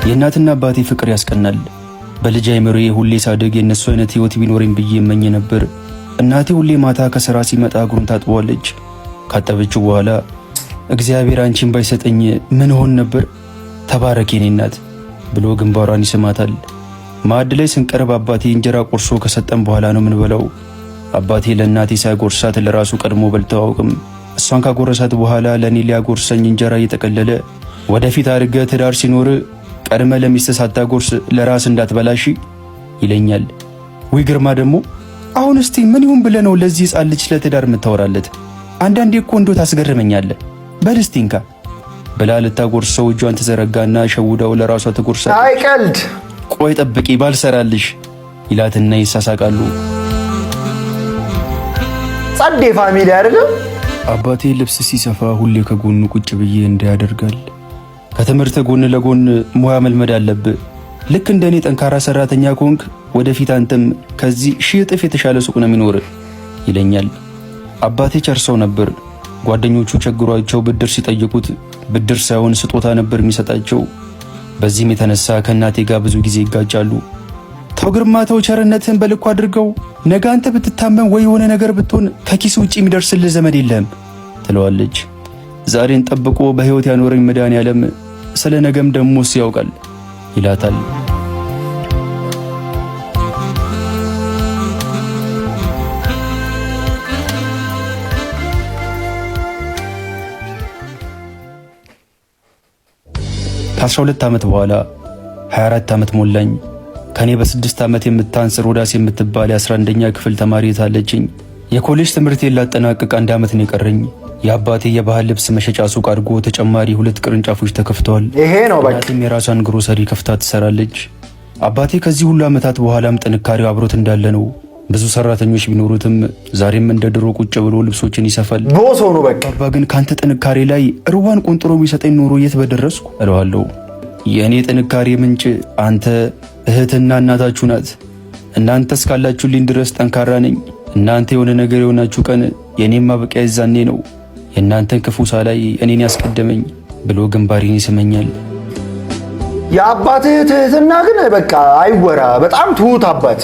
የእናትና አባቴ ፍቅር ያስቀናል። በልጅ አይምሮዬ ሁሌ ሳደግ የእነሱ አይነት ህይወት ቢኖረኝ ብዬ እመኝ ነበር። እናቴ ሁሌ ማታ ከሥራ ሲመጣ እግሩን ታጥበዋለች። ካጠበችው በኋላ እግዚአብሔር አንቺን ባይሰጠኝ ምን ሆን ነበር፣ ተባረክ የኔ እናት ብሎ ግንባሯን ይስማታል። ማዕድ ላይ ስንቀርብ አባቴ እንጀራ ቆርሶ ከሰጠን በኋላ ነው የምንበላው። አባቴ ለእናቴ ሳይጎርሳት ለራሱ ቀድሞ በልተው አያውቅም። እሷን ካጎረሳት በኋላ ለእኔ ሊያጎርሰኝ እንጀራ እየጠቀለለ ወደፊት አድርገህ ትዳር ሲኖር ቀድመ ለሚስት ሳታጎርስ ለራስ እንዳትበላሽ ይለኛል። ወይ ግርማ ደግሞ አሁን እስቲ ምን ይሁን ብለህ ነው ለዚህ ሕፃን ልጅ ለትዳር የምታወራለት? አንዳንዴ እኮ እንዶ ታስገርመኛለህ። በል እስቲ እንካ ብላ ልታጎርሰው እጇን ትዘረጋና ሸውዳው ለራሷ ትጎርሳለች። አይ ቀልድ፣ ቆይ ጠብቂ ባልሰራልሽ ይላትና ይሳሳቃሉ። ጸዴ ፋሚሊ አይደለም። አባቴ ልብስ ሲሰፋ ሁሌ ከጎኑ ቁጭ ብዬ እንዳያደርጋል። ከትምህርት ጎን ለጎን ሙያ መልመድ አለብህ። ልክ እንደኔ ጠንካራ ሰራተኛ ከሆንክ ወደፊት አንተም ከዚህ 1000 እጥፍ የተሻለ ሱቅ ነው የሚኖር ይለኛል። አባቴ ቸርሰው ነበር። ጓደኞቹ ቸግሯቸው ብድር ሲጠይቁት ብድር ሳይሆን ስጦታ ነበር የሚሰጣቸው። በዚህም የተነሳ ከእናቴ ጋር ብዙ ጊዜ ይጋጫሉ። ተው ግርማ ተው፣ ቸርነትህን በልኩ አድርገው። ነገ አንተ ብትታመም ወይ የሆነ ነገር ብትሆን ከኪስ ውጪ የሚደርስልህ ዘመድ የለም ትለዋለች። ዛሬን ጠብቆ በሕይወት ያኖረኝ መድኃኔዓለም ስለ ነገም ደሞስ ያውቃል ይላታል። ከ12 ዓመት በኋላ 24 ዓመት ሞላኝ። ከኔ በ6 ዓመት የምታንስ ሮዳስ የምትባል የ11ኛ ክፍል ተማሪ ታለችኝ። የኮሌጅ ትምህርቴን ላጠናቅቅ 1 ዓመት ነው የቀረኝ። የአባቴ የባህል ልብስ መሸጫ ሱቅ አድጎ ተጨማሪ 2 ቅርንጫፎች ተከፍተዋል። ይሄ ነው በቃ። እናቴም የራሷን ግሮሰሪ ከፍታ ትሰራለች። አባቴ ከዚህ ሁሉ ዓመታት በኋላም ጥንካሬው አብሮት እንዳለ ነው። ብዙ ሰራተኞች ቢኖሩትም ዛሬም እንደ ድሮ ቁጭ ብሎ ልብሶችን ይሰፋል። ቦስ ሆኖ በቃ። አባ ግን ካንተ ጥንካሬ ላይ ሩዋን ቆንጥሮ ቢሰጠኝ ኖሮ የት በደረስኩ እለዋለሁ። የእኔ ጥንካሬ ምንጭ አንተ እህትና እናታችሁ ናት። እናንተ እስካላችሁልኝ ድረስ ጠንካራ ነኝ። እናንተ የሆነ ነገር የሆናችሁ ቀን የኔም ማበቂያ የዛኔ ነው። የእናንተን ክፉ ሳላይ እኔን ያስቀደመኝ ብሎ ግንባሬን ይስመኛል። የአባትህ ትህትና ግን በቃ አይወራ። በጣም ትሁት አባት